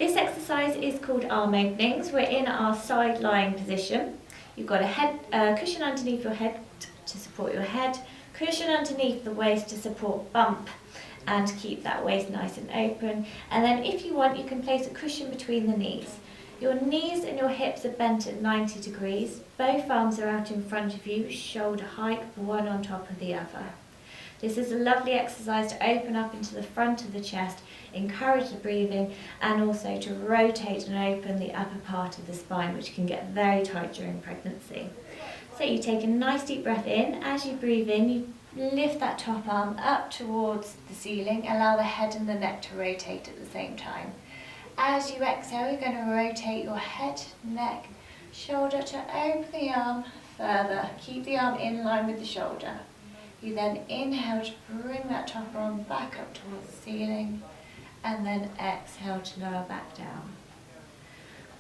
This exercise is called arm openings. We're in our side lying position. You've got a cushion underneath your head to support your head, cushion underneath the waist to support bump and keep that waist nice and open. And then if you want, you can place a cushion between the knees. Your knees and your hips are bent at 90 degrees. Both arms are out in front of you, shoulder height, one on top of the other. This is a lovely exercise to open up into the front of the chest, encourage the breathing, and also to rotate and open the upper part of the spine, which can get very tight during pregnancy. So you take a nice deep breath in. As you breathe in, you lift that top arm up towards the ceiling, allow the head and the neck to rotate at the same time. As you exhale, you're going to rotate your head, neck, shoulder to open the arm further. Keep the arm in line with the shoulder. You then inhale to bring that top arm back up towards the ceiling, and then exhale to lower back down.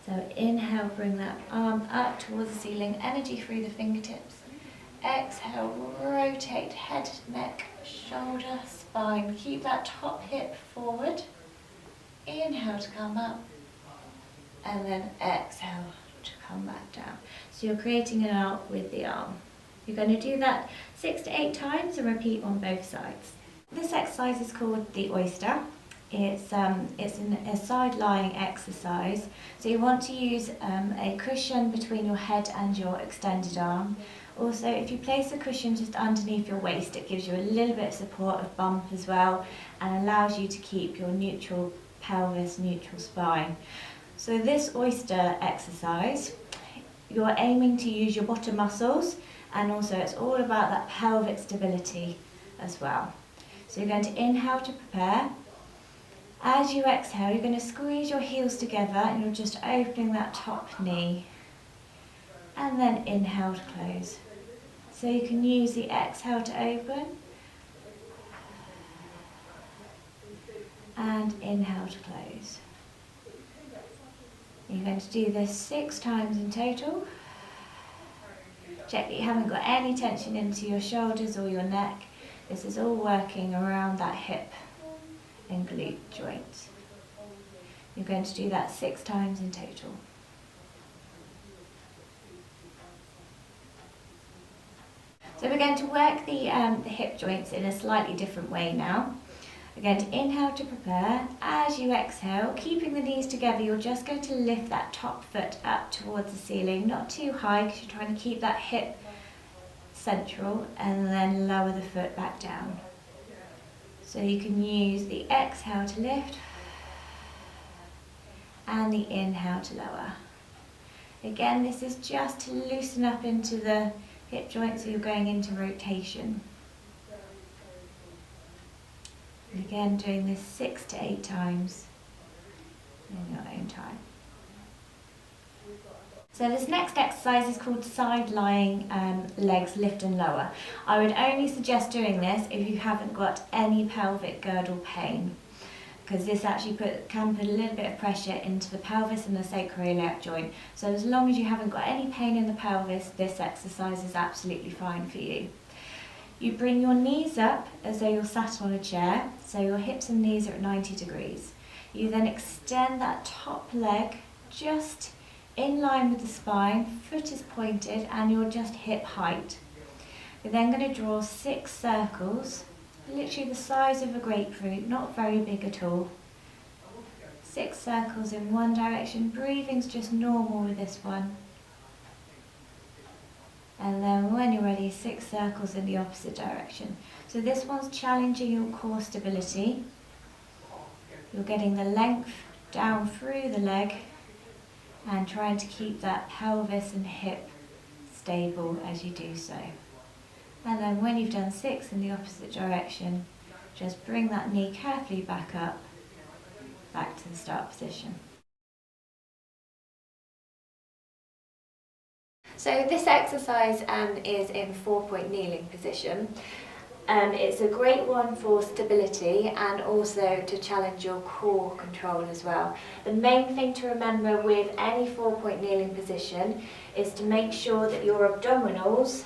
So inhale, bring that arm up towards the ceiling, energy through the fingertips. Exhale, rotate head, neck, shoulder, spine. Keep that top hip forward. Inhale to come up, and then exhale to come back down. So you're creating an arc with the arm. You're going to do that 6 to 8 times and repeat on both sides. This exercise is called the oyster. It's a side lying exercise. So you want to use a cushion between your head and your extended arm. Also, if you place a cushion just underneath your waist, it gives you a little bit of support of bump as well and allows you to keep your neutral pelvis, neutral spine. So this oyster exercise, you're aiming to use your bottom muscles, and also it's all about that pelvic stability as well. So you're going to inhale to prepare. As you exhale, you're going to squeeze your heels together and you're just opening that top knee. And then inhale to close. So you can use the exhale to open. And inhale to close. You're going to do this 6 times in total. Check that you haven't got any tension into your shoulders or your neck. This is all working around that hip and glute joints. You're going to do that 6 times in total. So we're going to work the hip joints in a slightly different way now. We're going to inhale to prepare. As you exhale, keeping the knees together, you're just going to lift that top foot up towards the ceiling, not too high because you're trying to keep that hip central, and then lower the foot back down. So you can use the exhale to lift and the inhale to lower. Again, this is just to loosen up into the hip joints so you're going into rotation. And again, doing this 6 to 8 times in your own time. So this next exercise is called side lying legs lift and lower. I would only suggest doing this if you haven't got any pelvic girdle pain, because this actually can put a little bit of pressure into the pelvis and the sacroiliac joint. So as long as you haven't got any pain in the pelvis, this exercise is absolutely fine for you. You bring your knees up as though you're sat on a chair, so your hips and knees are at 90 degrees. You then extend that top leg just in line with the spine, foot is pointed, and you're just hip height. You're then going to draw 6 circles, literally the size of a grapefruit, not very big at all. 6 circles in one direction. Breathing's just normal with this one. And then when you're ready, 6 circles in the opposite direction. So this one's challenging your core stability. You're getting the length down through the leg and trying to keep that pelvis and hip stable as you do so. And then when you've done 6 in the opposite direction, just bring that knee carefully back up, back to the start position. So this exercise is in 4-point kneeling position. It's a great one for stability and also to challenge your core control as well. The main thing to remember with any 4-point kneeling position is to make sure that your abdominals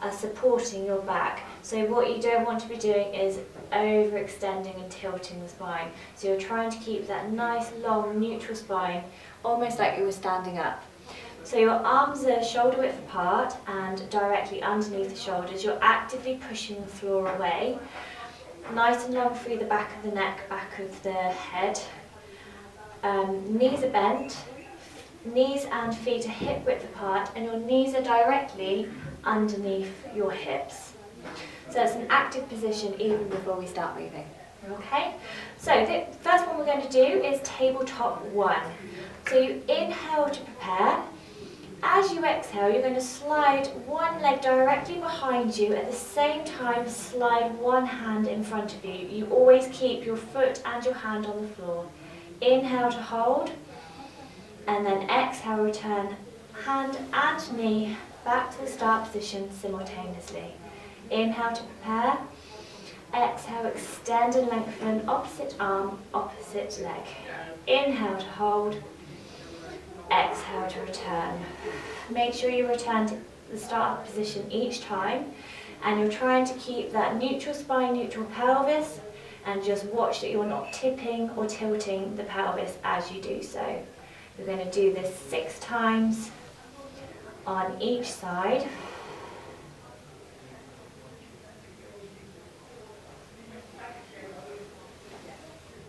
are supporting your back. So what you don't want to be doing is overextending and tilting the spine. So you're trying to keep that nice long neutral spine, almost like you were standing up. So your arms are shoulder width apart and directly underneath the shoulders. You're actively pushing the floor away. Nice and long through the back of the neck, back of the head. Knees are bent. Knees and feet are hip width apart, and your knees are directly underneath your hips. So it's an active position even before we start moving. Okay? So the first one we're going to do is tabletop 1. So you inhale to prepare. As you exhale, you're going to slide one leg directly behind you, at the same time slide one hand in front of you. You always keep your foot and your hand on the floor. Inhale to hold, and then exhale, return hand and knee back to the start position simultaneously. Inhale to prepare. Exhale, extend and lengthen, opposite arm, opposite leg. Inhale to hold. Exhale to return. Make sure you return to the start position each time, and you're trying to keep that neutral spine, neutral pelvis, and just watch that you're not tipping or tilting the pelvis as you do so. We're going to do this 6 times on each side.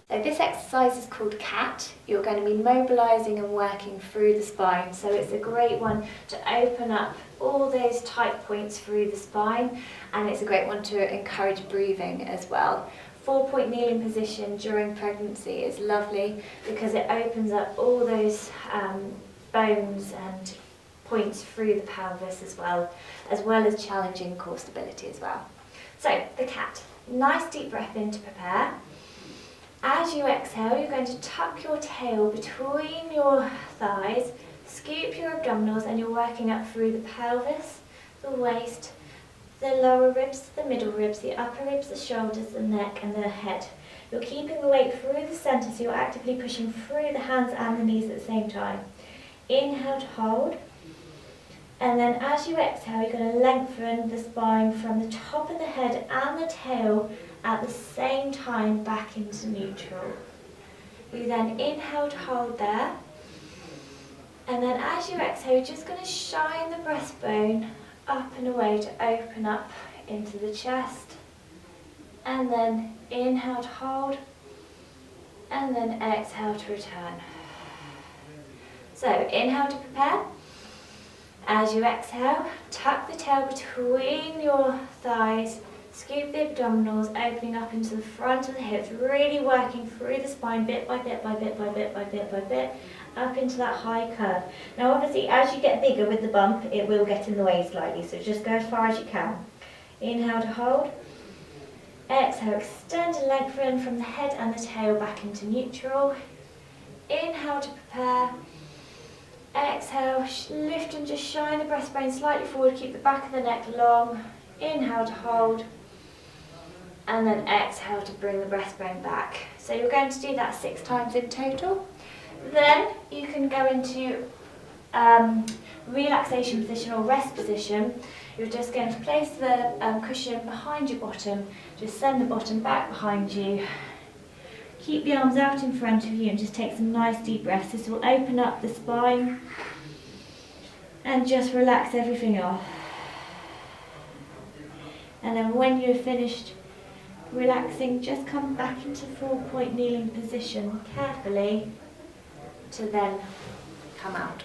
So this exercise is called CAT. You're going to be mobilising and working through the spine. So it's a great one to open up all those tight points through the spine, and it's a great one to encourage breathing as well. 4-point kneeling position during pregnancy is lovely because it opens up all those bones and points through the pelvis as well as challenging core stability as well. So the CAT. Nice deep breath in to prepare. As you exhale, you're going to tuck your tail between your thighs, scoop your abdominals, and you're working up through the pelvis, the waist, the lower ribs, the middle ribs, the upper ribs, the shoulders, the neck, and the head. You're keeping the weight through the centre, so you're actively pushing through the hands and the knees at the same time. Inhale to hold. And then as you exhale, you're going to lengthen the spine from the top of the head and the tail at the same time back into neutral. You then inhale to hold there. And then as you exhale, you're just going to shine the breastbone up and away to open up into the chest. And then inhale to hold. And then exhale to return. So inhale to prepare. As you exhale, tuck the tail between your thighs, scoop the abdominals, opening up into the front of the hips, really working through the spine bit by bit by bit by bit by bit by bit, up into that high curve. Now obviously as you get bigger with the bump, it will get in the way slightly, so just go as far as you can. Inhale to hold. Exhale, extend and lengthen from the head and the tail back into neutral. Inhale to prepare. Exhale, lift and just shine the breastbone slightly forward, keep the back of the neck long. Inhale to hold, and then exhale to bring the breastbone back. So you're going to do that 6 times in total. Then you can go into relaxation position or rest position. You're just going to place the cushion behind your bottom, just send the bottom back behind you. Keep the arms out in front of you and just take some nice deep breaths. This will open up the spine and just relax everything off. And then when you're finished relaxing, just come back into 4-point kneeling position carefully to then come out.